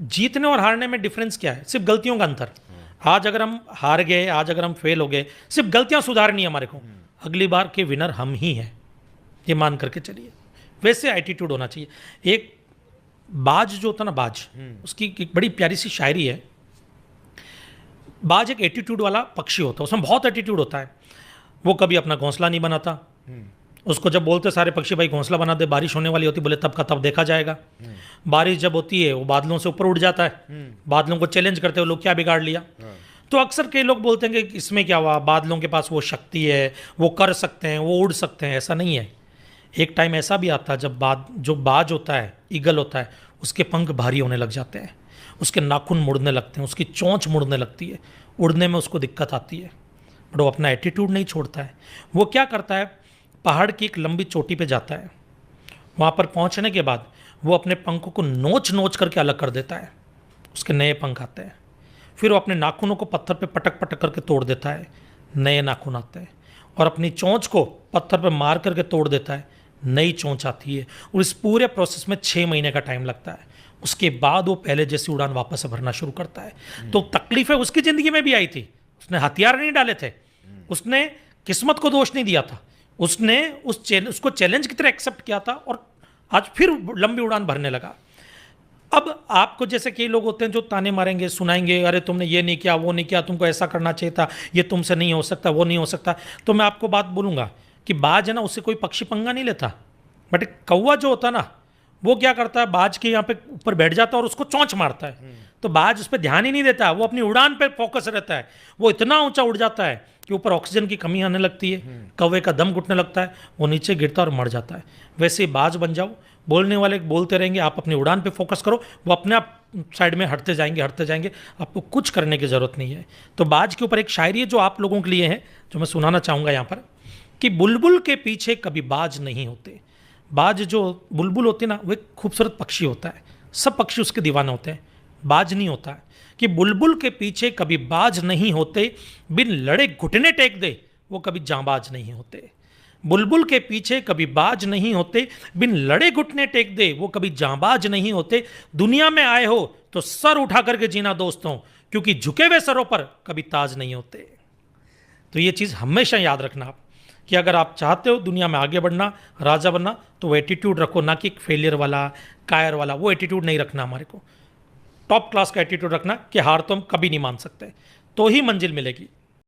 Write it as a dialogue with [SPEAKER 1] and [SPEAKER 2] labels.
[SPEAKER 1] जीतने और हारने में डिफरेंस क्या है? सिर्फ गलतियों का अंतर। आज अगर हम हार गए, आज अगर हम फेल हो गए, सिर्फ गलतियां सुधारनी है हमारे को, अगली बार के विनर हम ही हैं, ये मान करके चलिए। वैसे एटीट्यूड होना चाहिए। एक बाज जो होता ना, बाज, उसकी एक बड़ी प्यारी सी शायरी है। बाज एक एटीट्यूड वाला पक्षी होता है, उसमें बहुत एटीट्यूड होता है। वो कभी अपना घोंसला नहीं बनाता। उसको जब बोलते सारे पक्षी भाई घोंसला बना दे, बारिश होने वाली होती, बोले तब का तब देखा जाएगा। बारिश जब होती है वो बादलों से ऊपर उड़ जाता है, बादलों को चैलेंज करते हुए लोग क्या बिगाड़ लिया। तो अक्सर कई लोग बोलते हैं कि इसमें क्या हुआ, बादलों के पास वो शक्ति है, वो कर सकते हैं, वो उड़ सकते हैं। ऐसा नहीं है। एक टाइम ऐसा भी आता है जब जो बाज होता है, ईगल होता है, उसके पंख भारी होने लग जाते हैं, उसके नाखून मुड़ने लगते हैं, उसकी चोंच मुड़ने लगती है, उड़ने में उसको दिक्कत आती है, बट वो अपना एटीट्यूड नहीं छोड़ता है। वो क्या करता है, पहाड़ की एक लंबी चोटी पे जाता है। वहाँ पर पहुँचने के बाद वो अपने पंखों को नोच नोच करके अलग कर देता है, उसके नए पंख आते हैं। फिर वो अपने नाखूनों को पत्थर पे पटक पटक करके तोड़ देता है, नए नाखून आते हैं। और अपनी चोंच को पत्थर पे मार करके तोड़ देता है, नई चोंच आती है। और इस पूरे प्रोसेस में 6 महीने का टाइम लगता है। उसके बाद वो पहले जैसी उड़ान वापस से भरना शुरू करता है। तो तकलीफें उसकी ज़िंदगी में भी आई थी। उसने हथियार नहीं डाले थे, उसने किस्मत को दोष नहीं दिया था, उसने उसको चैलेंज की तरह एक्सेप्ट किया था और आज फिर लंबी उड़ान भरने लगा। अब आपको जैसे कई लोग होते हैं जो ताने मारेंगे, सुनाएंगे, अरे तुमने ये नहीं किया, वो नहीं किया, तुमको ऐसा करना चाहिए था, ये तुमसे नहीं हो सकता, वो नहीं हो सकता। तो मैं आपको बात बोलूँगा कि बाज है ना, उससे कोई पक्षी पंगा नहीं लेता। बट कौवा जो होता है ना, वो क्या करता है, बाज के यहाँ पे ऊपर बैठ जाता है और उसको चोंच मारता है। तो बाज उस पर ध्यान ही नहीं देता, वो अपनी उड़ान पे फोकस रहता है। वो इतना ऊंचा उड़ जाता है कि ऊपर ऑक्सीजन की कमी आने लगती है, कौवे का दम घुटने लगता है, वो नीचे गिरता और मर जाता है। वैसे ही बाज बन जाओ, बोलने वाले बोलते रहेंगे, आप अपनी उड़ान पे फोकस करो, वो अपने आप साइड में हटते जाएंगे, आपको कुछ करने की ज़रूरत नहीं है। तो बाज के ऊपर एक शायरी है जो आप लोगों के लिए है, जो मैं सुनाना चाहूँगा यहाँ पर, कि बुलबुल के पीछे कभी बाज नहीं होते। बाज जो बुलबुल होती है ना, वो एक खूबसूरत पक्षी होता है, सब पक्षी उसके दीवाने होते हैं, बाज नहीं होता है। कि बुलबुल के पीछे कभी बाज नहीं होते, बिन लड़े घुटने टेक दे वो कभी जांबाज नहीं होते। बुलबुल के पीछे कभी बाज नहीं होते, बिन लड़े घुटने टेक दे वो कभी जांबाज नहीं होते। दुनिया में आए हो तो सर उठा करके जीना दोस्तों, क्योंकि झुके हुए सरों पर कभी ताज नहीं होते। तो ये चीज़ हमेशा याद रखना आप, कि अगर आप चाहते हो दुनिया में आगे बढ़ना, राजा बनना, तो वो एटीट्यूड रखो, ना कि एक फेलियर वाला, कायर वाला। वो एटीट्यूड नहीं रखना हमारे को। टॉप क्लास का एटीट्यूड रखना कि हार तो हम कभी नहीं मान सकते, तो ही मंजिल मिलेगी।